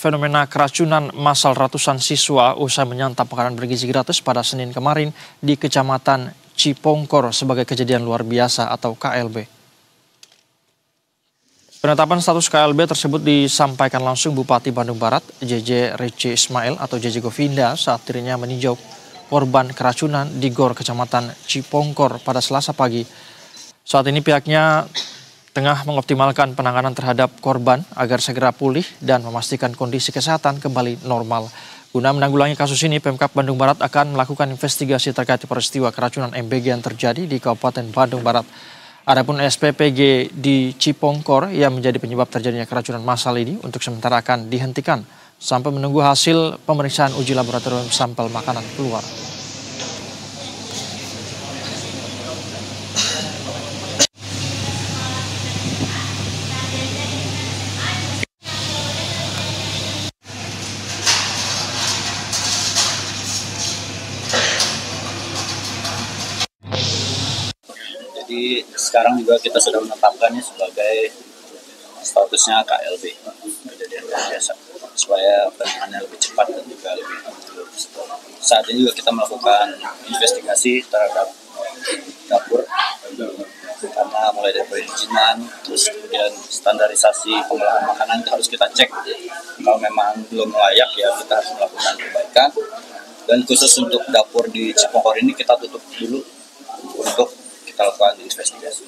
fenomena keracunan massal ratusan siswa usai menyantap makanan bergizi gratis pada Senin kemarin di Kecamatan Cipongkor sebagai kejadian luar biasa atau KLB. Penetapan status KLB tersebut disampaikan langsung Bupati Bandung Barat, JJ Reci Ismail atau JJ Govinda saat dirinya meninjau korban keracunan di GOR Kecamatan Cipongkor pada Selasa pagi. Saat ini pihaknya tengah mengoptimalkan penanganan terhadap korban agar segera pulih dan memastikan kondisi kesehatan kembali normal. Guna menanggulangi kasus ini, Pemkab Bandung Barat akan melakukan investigasi terkait peristiwa keracunan MBG yang terjadi di Kabupaten Bandung Barat. Adapun SPPG di Cipongkor yang menjadi penyebab terjadinya keracunan massal ini untuk sementara akan dihentikan sampai menunggu hasil pemeriksaan uji laboratorium sampel makanan keluar. Jadi sekarang juga kita sudah menetapkannya sebagai statusnya KLB, kejadian luar biasa, supaya penanganannya lebih cepat dan juga lebih lurus. Saat ini juga kita melakukan investigasi terhadap dapur, karena mulai dari perizinan, terus kemudian standarisasi pengolahan makanan itu harus kita cek. Kalau memang belum layak ya kita harus melakukan perbaikan. Dan khusus untuk dapur di Cipongkor ini kita tutup dulu untuk kita lakukan investigasi.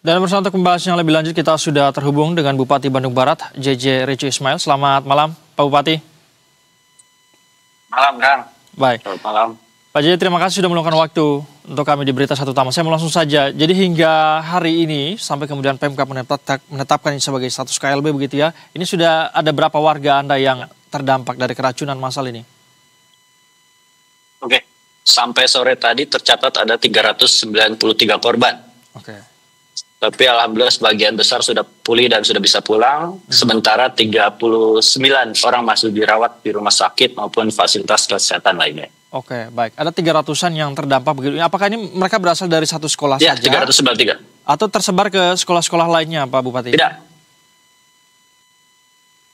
Dan bersama untuk membahas yang lebih lanjut kita sudah terhubung dengan Bupati Bandung Barat, JJ Reci Ismail. Selamat malam, Pak Bupati. Malam, Kang. Baik. Selamat malam. Pak JJ, terima kasih sudah meluangkan waktu untuk kami di Berita Satu Utama. Saya mau langsung saja. Jadi hingga hari ini sampai kemudian Pemkab menetapkan ini sebagai status KLB begitu ya. Ini sudah ada berapa warga Anda yang terdampak dari keracunan massal ini? Oke. Sampai sore tadi tercatat ada 393 korban. Oke. Tapi alhamdulillah sebagian besar sudah pulih dan sudah bisa pulang. Sementara 39 orang masih dirawat di rumah sakit maupun fasilitas kesehatan lainnya. Oke, baik. Ada 300-an yang terdampak begitu. Apakah ini mereka berasal dari satu sekolah Ya, saja? 393. Atau tersebar ke sekolah-sekolah lainnya, Pak Bupati? Tidak.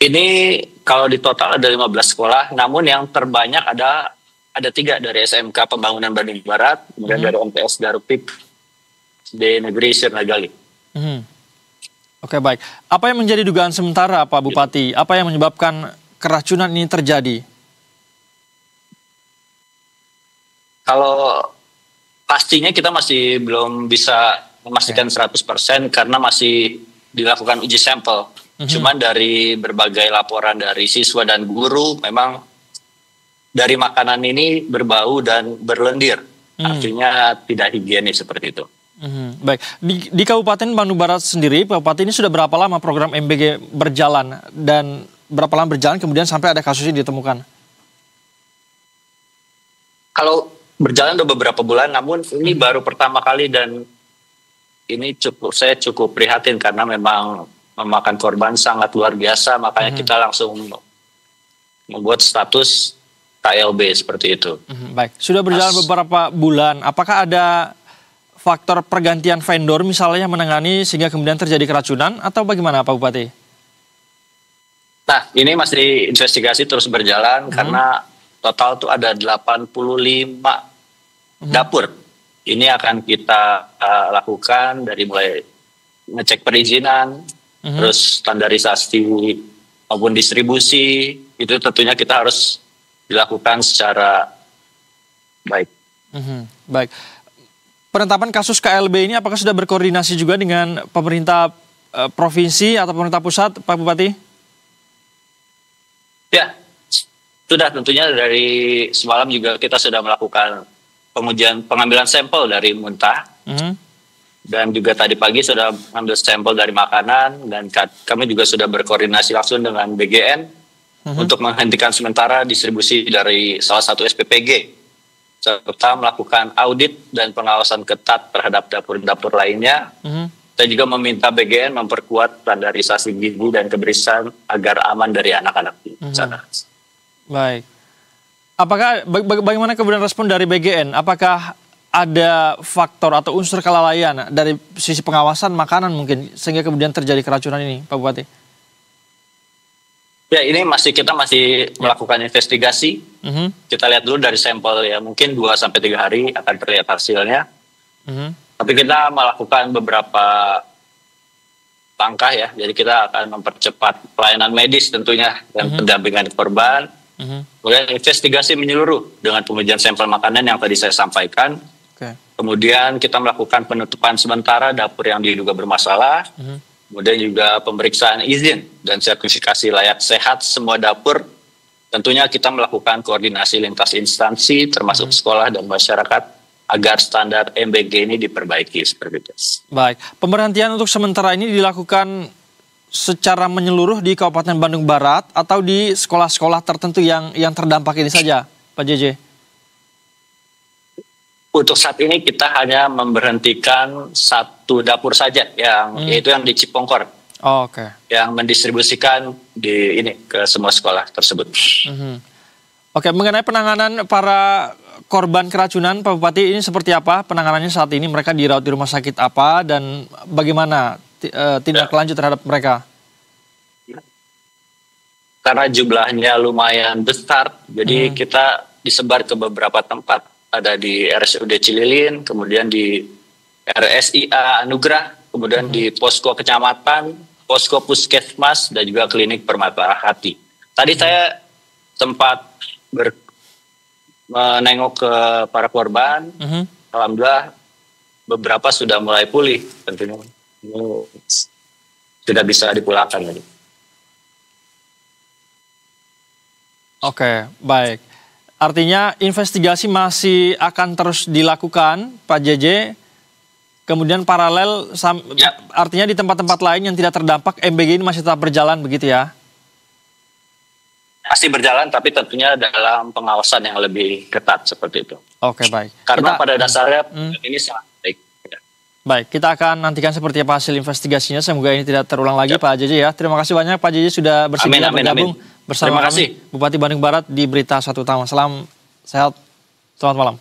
Ini kalau di total ada 15 sekolah, namun yang terbanyak ada 3 dari SMK Pembangunan Bandung Barat, kemudian dari MTS Garupip di Negeri Sirnagali. Oke, baik. Apa yang menjadi dugaan sementara, Pak Bupati? Apa yang menyebabkan keracunan ini terjadi? Kalau pastinya kita masih belum bisa memastikan 100% karena masih dilakukan uji sampel. Cuman dari berbagai laporan dari siswa dan guru memang dari makanan ini berbau dan berlendir. Artinya tidak higienis seperti itu. Baik, di Kabupaten Bandung Barat sendiri, Pak Bupati, ini sudah berapa lama program MBG berjalan dan berapa lama berjalan kemudian sampai ada kasus ini ditemukan? Kalau berjalan udah beberapa bulan, namun ini baru pertama kali dan ini saya cukup prihatin karena memang memakan korban sangat luar biasa, makanya kita langsung membuat status KLB seperti itu. Baik, sudah berjalan beberapa bulan. Apakah ada faktor pergantian vendor misalnya menangani sehingga kemudian terjadi keracunan atau bagaimana, Pak Bupati? Nah, ini masih investigasi terus berjalan karena total tuh ada 85 dapur. Ini akan kita lakukan dari mulai ngecek perizinan, terus standarisasi maupun distribusi, itu tentunya kita harus dilakukan secara baik. Baik. Penetapan kasus KLB ini apakah sudah berkoordinasi juga dengan pemerintah provinsi atau pemerintah pusat, Pak Bupati? Ya, sudah tentunya dari semalam juga kita sudah melakukan pengambilan sampel dari muntah. Dan juga tadi pagi sudah mengambil sampel dari makanan dan kami juga sudah berkoordinasi langsung dengan BGN untuk menghentikan sementara distribusi dari salah satu SPPG serta melakukan audit dan pengawasan ketat terhadap dapur-dapur lainnya. Kita juga meminta BGN memperkuat standarisasi gizi dan kebersihan agar aman dari anak-anak di sana. Baik. Apakah bagaimana kemudian respon dari BGN? Apakah ada faktor atau unsur kelalaian dari sisi pengawasan makanan mungkin sehingga kemudian terjadi keracunan ini, Pak Bupati? Ya, ini kita masih melakukan investigasi. Kita lihat dulu dari sampel ya, mungkin 2-3 hari akan terlihat hasilnya. Tapi kita melakukan beberapa langkah ya, jadi kita akan mempercepat pelayanan medis tentunya dan pendampingan korban. Kemudian investigasi menyeluruh dengan pengujian sampel makanan yang tadi saya sampaikan. Kemudian kita melakukan penutupan sementara dapur yang diduga bermasalah. Kemudian juga pemeriksaan izin dan sertifikasi layak sehat semua dapur. Tentunya kita melakukan koordinasi lintas instansi termasuk sekolah dan masyarakat agar standar MBG ini diperbaiki seperti itu. Baik, pemberhentian untuk sementara ini dilakukan secara menyeluruh di Kabupaten Bandung Barat atau di sekolah-sekolah tertentu yang terdampak ini saja, Pak JJ? Untuk saat ini kita hanya memberhentikan satu dapur saja, yaitu yang di Cipongkor, yang mendistribusikan ke semua sekolah tersebut. Oke, mengenai penanganan para korban keracunan, Pak Bupati, ini seperti apa penanganannya saat ini? Mereka dirawat di rumah sakit apa dan bagaimana tindak lanjut terhadap mereka? Karena jumlahnya lumayan besar, jadi kita disebar ke beberapa tempat. Ada di RSUD Cililin, kemudian di RSIA Anugrah, kemudian di posko kecamatan, posko puskesmas, dan juga klinik Permata Hati. Tadi saya sempat menengok ke para korban, alhamdulillah beberapa sudah mulai pulih, tentunya sudah bisa dipulangkan lagi. Oke, baik. Artinya investigasi masih akan terus dilakukan, Pak JJ. Kemudian paralel, artinya di tempat-tempat lain yang tidak terdampak, MBG ini masih tetap berjalan begitu ya? Masih berjalan, tapi tentunya dalam pengawasan yang lebih ketat seperti itu. Oke, baik. Karena pada dasarnya ini sangat baik. Baik, kita akan nantikan seperti apa hasil investigasinya. Semoga ini tidak terulang lagi, Pak JJ ya. Terima kasih banyak Pak JJ sudah bersedia bergabung bersama kami, Bupati Bandung Barat di Berita Satu Utama. Salam sehat, selamat malam.